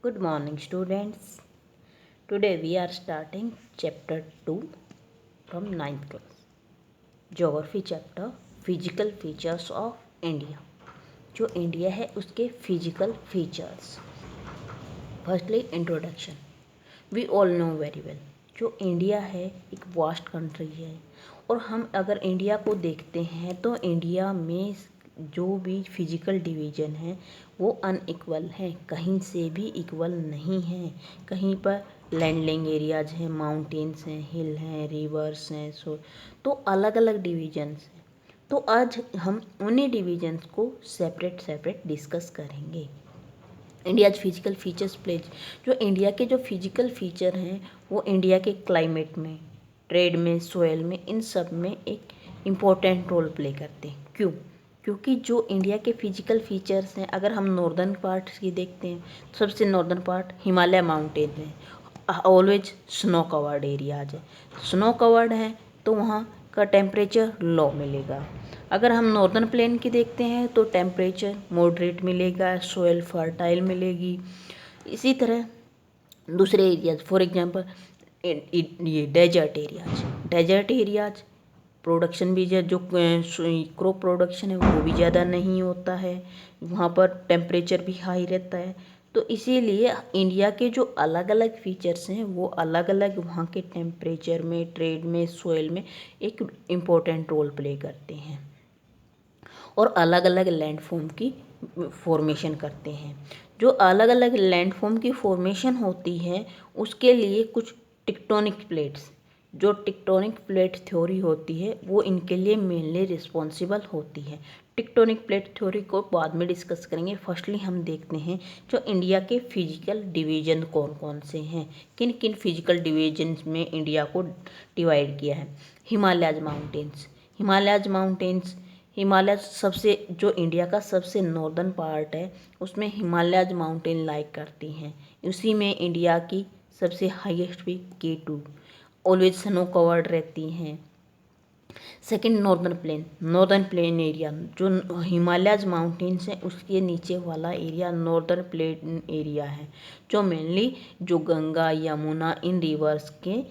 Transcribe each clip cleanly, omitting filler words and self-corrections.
Good morning, students. Today we are starting chapter 2 from ninth class. Geography chapter Physical Features of India. जो India है उसके physical features. Firstly introduction. We all know very well जो India है एक vast country है और हम अगर इंडिया को देखते हैं तो इंडिया में जो भी फिजिकल डिवीज़न है वो अनइक्वल है, कहीं से भी इक्वल नहीं है. कहीं पर लैंडलिंग एरियाज हैं, माउंटेन्स हैं, हिल हैं, रिवर्स हैं, तो अलग अलग डिवीजन्स हैं. तो आज हम उन्हीं डिवीजन्स को सेपरेट डिस्कस करेंगे. India's physical features plays. जो इंडिया के जो फिजिकल फीचर हैं वो इंडिया के क्लाइमेट में, ट्रेड में, सोयल में, इन सब में एक इम्पोर्टेंट रोल प्ले करते हैं. क्यों? क्योंकि जो इंडिया के फिजिकल फीचर्स हैं, अगर हम नॉर्दर्न पार्ट की देखते हैं तो सबसे नॉर्दर्न पार्ट हिमालय माउंटेन है. ऑलवेज स्नो कवर्ड एरियाज है. स्नो कवर्ड है तो वहाँ का टेम्परेचर लो मिलेगा. अगर हम नॉर्दर्न प्लेन की देखते हैं तो टेम्परेचर मॉडरेट मिलेगा, सोयल फर्टाइल मिलेगी. इसी तरह दूसरे एरियाज, फॉर एग्जांपल ये डेजर्ट एरियाज प्रोडक्शन भी जो क्रॉप प्रोडक्शन है वो भी ज़्यादा नहीं होता है, वहाँ पर टेम्परेचर भी हाई रहता है. तो इसीलिए इंडिया के जो अलग अलग फीचर्स हैं वो अलग अलग वहाँ के टेम्परेचर में, ट्रेड में, सोयल में एक इम्पोर्टेंट रोल प्ले करते हैं और अलग अलग लैंडफॉर्म की फॉर्मेशन करते हैं. जो अलग अलग लैंडफॉर्म की फॉर्मेशन होती है उसके लिए कुछ टेक्टोनिक प्लेट्स, जो टेक्टोनिक प्लेट थ्योरी होती है वो इनके लिए मेनली रिस्पॉन्सिबल होती है. टेक्टोनिक प्लेट थ्योरी को बाद में डिस्कस करेंगे. फर्स्टली हम देखते हैं जो इंडिया के फिजिकल डिवीजन कौन कौन से हैं, किन किन फिजिकल डिवीजन में इंडिया को डिवाइड किया है. हिमालयाज माउंटेन्स हिमालय सबसे, जो इंडिया का सबसे नॉर्दर्न पार्ट है उसमें हिमालयाज माउंटेन लाइक करती हैं. उसी में इंडिया की सबसे हाईएस्ट भी K2 ऑलवेज स्नो कवर्ड रहती हैं. सेकंड नॉर्दर्न प्लेन एरिया, जो हिमालयाज माउंटेन्स हैं उसके नीचे वाला एरिया नॉर्दर्न प्लेन एरिया है, जो मेनली जो गंगा, यमुना, इन रिवर्स के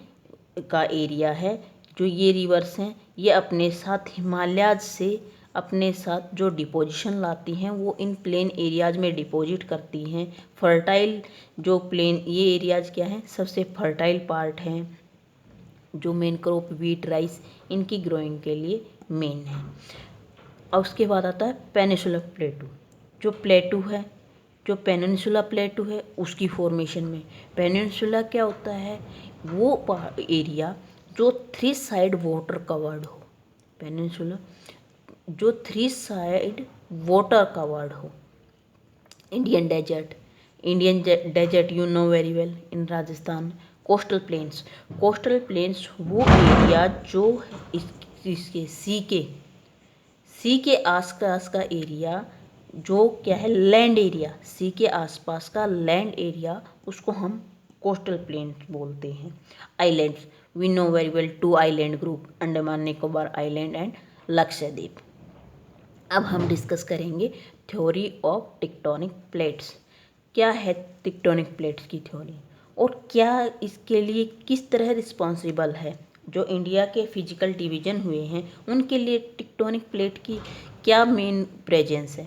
का एरिया है. जो ये रिवर्स हैं ये अपने साथ हिमालयाज से अपने साथ जो डिपोजिशन लाती हैं वो इन प्लेन एरियाज में डिपॉजिट करती हैं. फर्टाइल जो प्लेन ये एरियाज क्या हैं, सबसे फर्टाइल पार्ट हैं. जो मेन क्रॉप वीट, राइस इनकी ग्रोइंग के लिए मेन है. और उसके बाद आता है पेनिनसुलर प्लेटू. जो पेनिनसुला प्लेटू है उसकी फॉर्मेशन में, पेनिनसुला क्या होता है, वो एरिया जो 3 साइड वाटर कवर्ड हो. पेनिनसुला जो 3 साइड वाटर कवर्ड हो. Indian desert you know very well in Rajasthan. Coastal plains वो एरिया जो इसके सी के आसपास का एरिया, जो क्या है लैंड एरिया, सी के आसपास का लैंड एरिया, उसको हम कोस्टल प्लेन्स बोलते हैं. Islands, we know very well 2 island group, Andaman Nicobar island and Lakshadweep. अब हम डिस्कस करेंगे थ्योरी ऑफ टेक्टोनिक प्लेट्स. क्या है टेक्टोनिक प्लेट्स की थ्योरी और क्या इसके लिए किस तरह रिस्पॉन्सिबल है. जो इंडिया के फिजिकल डिवीजन हुए हैं उनके लिए टेक्टोनिक प्लेट की क्या मेन प्रेजेंस है.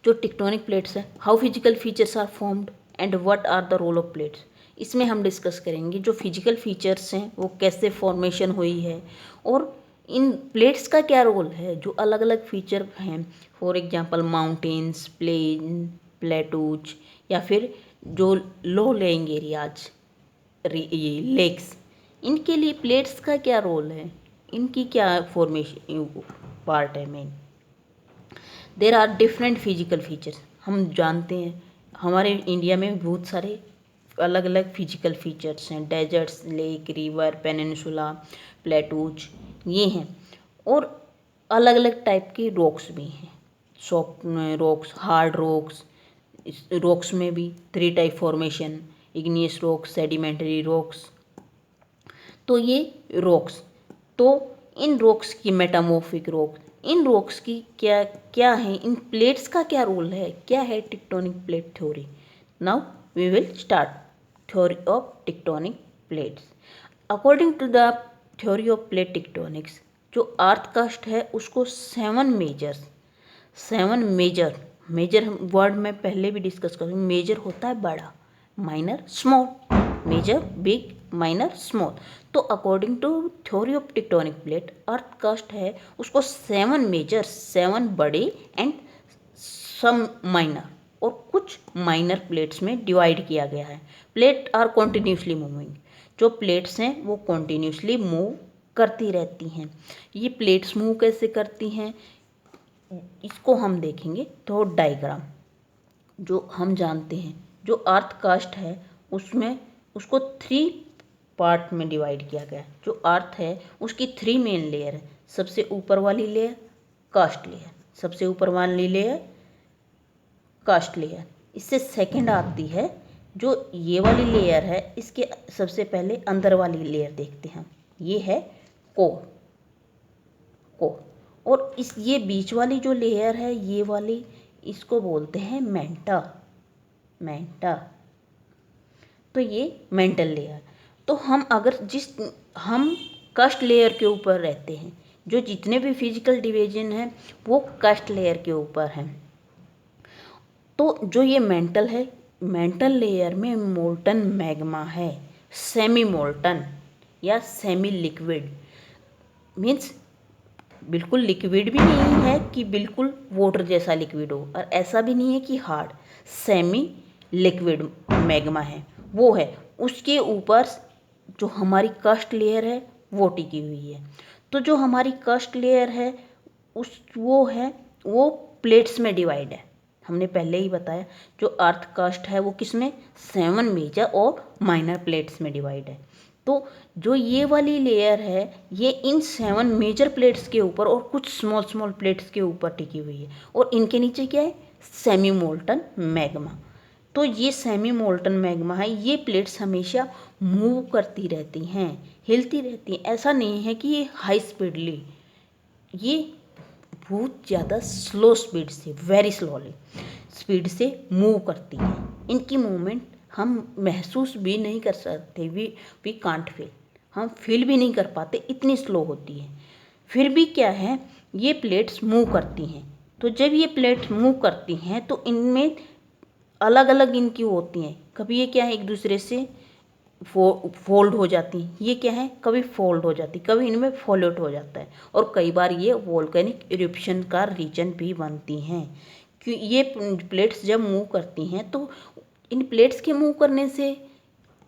जो टेक्टोनिक प्लेट्स हैं, how physical features are formed and what are the role of plates. इसमें हम डिस्कस करेंगे जो फिजिकल फीचर्स हैं वो कैसे फॉर्मेशन हुई है और इन प्लेट्स का क्या रोल है. जो अलग अलग फीचर हैं, for example mountains, plain, plateaus या फिर जो लो लेइंग एरियाज, ये लेक्स, इनके लिए प्लेट्स का क्या रोल है, इनकी क्या फॉर्मेशन पार्ट है main. There are different physical features. हम जानते हैं हमारे इंडिया में बहुत सारे अलग अलग फिजिकल फीचर्स हैं. Deserts, lake, river, peninsula, plateaus ये हैं. और अलग अलग टाइप के रॉक्स भी हैं. Soft rocks, hard rocks. इस रॉक्स में भी 3 type formation, igneous rocks, sedimentary rocks. तो ये रॉक्स, तो इन रॉक्स की मेटामॉर्फिक रॉक्स, इन रॉक्स की क्या क्या है, इन प्लेट्स का क्या रोल है, क्या है tectonic plate theory. Now we will start theory of tectonic plates. According to the theory of plate tectonics, जो अर्थ कास्ट है उसको सेवन मेजर वर्ड में पहले भी डिस्कस करूँ। मेजर होता है बड़ा, minor small, major big, minor small. तो according to theory of tectonic plate, earth crust है उसको 7 बड़े एंड सम माइनर और कुछ माइनर प्लेट्स में डिवाइड किया गया है। प्लेट आर कॉन्टिन्यूसली मूविंग, जो प्लेट्स हैं वो कॉन्टिन्यूसली मूव करती रहती हैं। ये प्लेट्स मूव कैसे करती हैं इसको हम देखेंगे। तो डायग्राम जो हम जानते हैं, जो अर्थ कास्ट है उसमें उसको 3 पार्ट में डिवाइड किया गया है। जो अर्थ है उसकी 3 मेन लेयर है। सबसे ऊपर वाली लेयर कास्ट लेयर, सबसे ऊपर वाली लेयर कास्ट लेयर। इससे सेकंड आती है जो ये वाली लेयर है, इसके सबसे पहले अंदर वाली लेयर देखते हैं। ये है कोर। और इस ये बीच वाली जो लेयर है ये वाली, इसको बोलते हैं मेंटा। तो ये मेंटल लेयर। तो हम कास्ट लेयर के ऊपर रहते हैं, जो जितने भी फिजिकल डिवीजन हैं वो कास्ट लेयर के ऊपर हैं। तो जो ये मेंटल है, मेंटल लेयर में मोल्टन मैग्मा है, सेमी मोल्टन या सेमी लिक्विड। मीन्स बिल्कुल लिक्विड भी नहीं है कि बिल्कुल वाटर जैसा लिक्विड हो, और ऐसा भी नहीं है कि हार्ड। सेमी लिक्विड मैग्मा है, वो है। उसके ऊपर जो हमारी कास्ट लेयर है वो टिकी हुई है। तो जो हमारी कास्ट लेयर है वो प्लेट्स में डिवाइड है। हमने पहले ही बताया जो अर्थ कास्ट है वो किस में, 7 मेजर और माइनर प्लेट्स में डिवाइड है। तो जो ये वाली लेयर है ये इन 7 मेजर प्लेट्स के ऊपर और कुछ स्मॉल प्लेट्स के ऊपर टिकी हुई है, और इनके नीचे क्या है, सेमी मोल्टन मैग्मा। तो ये सेमी मोल्टन मैग्मा है। ये प्लेट्स हमेशा मूव करती रहती हैं, हिलती रहती हैं। ऐसा नहीं है कि ये हाई स्पीडली, ये बहुत ज़्यादा स्लो स्पीड से, वेरी स्लोली स्पीड से मूव करती हैं। इनकी मूवमेंट हम महसूस भी नहीं कर सकते, वी कांट फील, हम फील भी नहीं कर पाते, इतनी स्लो होती है। फिर भी क्या है, ये प्लेट्स मूव करती हैं। तो जब ये प्लेट्स मूव करती हैं तो इनमें अलग अलग इनकी होती हैं। कभी ये क्या है, एक दूसरे से फोल्ड हो जाती हैं। ये क्या है, कभी फोल्ड हो जाती, कभी इनमें फॉल आउट हो जाता है, और कई बार ये वोल्केनिक इरप्शन का रीजन भी बनती हैं। क्यों ये प्लेट्स जब मूव करती हैं तो इन प्लेट्स के मूव करने से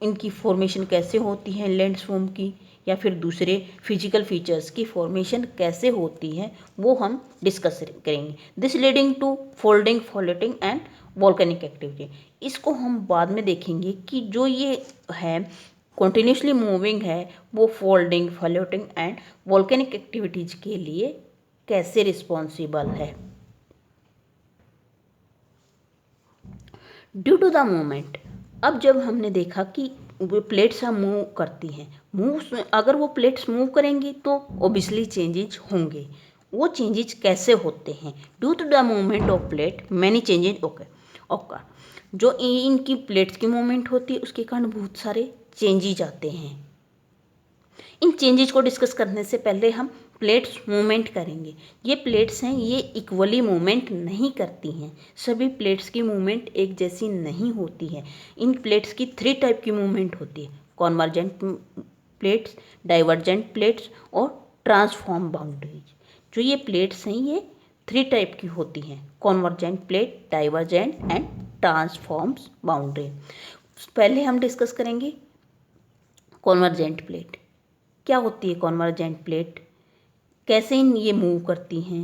इनकी फॉर्मेशन कैसे होती है, लैंडस्फॉर्म की या फिर दूसरे फिजिकल फीचर्स की फॉर्मेशन कैसे होती है, वो हम डिस्कस करेंगे। This leading to folding, faulting and volcanic activity. इसको हम बाद में देखेंगे कि जो ये है कॉन्टिन्यूसली मूविंग है वो folding, faulting and volcanic activities के लिए कैसे रिस्पॉन्सिबल है। ड्यू टू द मूवमेंट, अब जब हमने देखा कि वो प्लेट्स हम मूव करती हैं, अगर वो प्लेट्स मूव करेंगी तो ओबियसली चेंजेज होंगे। वो चेंजेज कैसे होते हैं, due to the movement of plate many changes occur. जो इनकी प्लेट्स की मूवमेंट होती है उसके कारण बहुत सारे चेंजेज आते हैं। इन चेंजेज को डिस्कस करने से पहले हम प्लेट्स मूवमेंट करेंगे। ये प्लेट्स हैं, ये इक्वली मूवमेंट नहीं करती हैं। सभी प्लेट्स की मूवमेंट एक जैसी नहीं होती है। इन प्लेट्स की 3 टाइप की मूवमेंट होती है, कॉन्वर्जेंट प्लेट्स, डाइवर्जेंट प्लेट्स और ट्रांसफॉर्म बाउंड्रीज। जो ये प्लेट्स हैं ये 3 टाइप की होती हैं, convergent plate, divergent and transforms boundary. पहले हम डिस्कस करेंगे कॉन्वर्जेंट प्लेट। क्या होती है कॉन्वर्जेंट प्लेट, कैसे ये मूव करती हैं,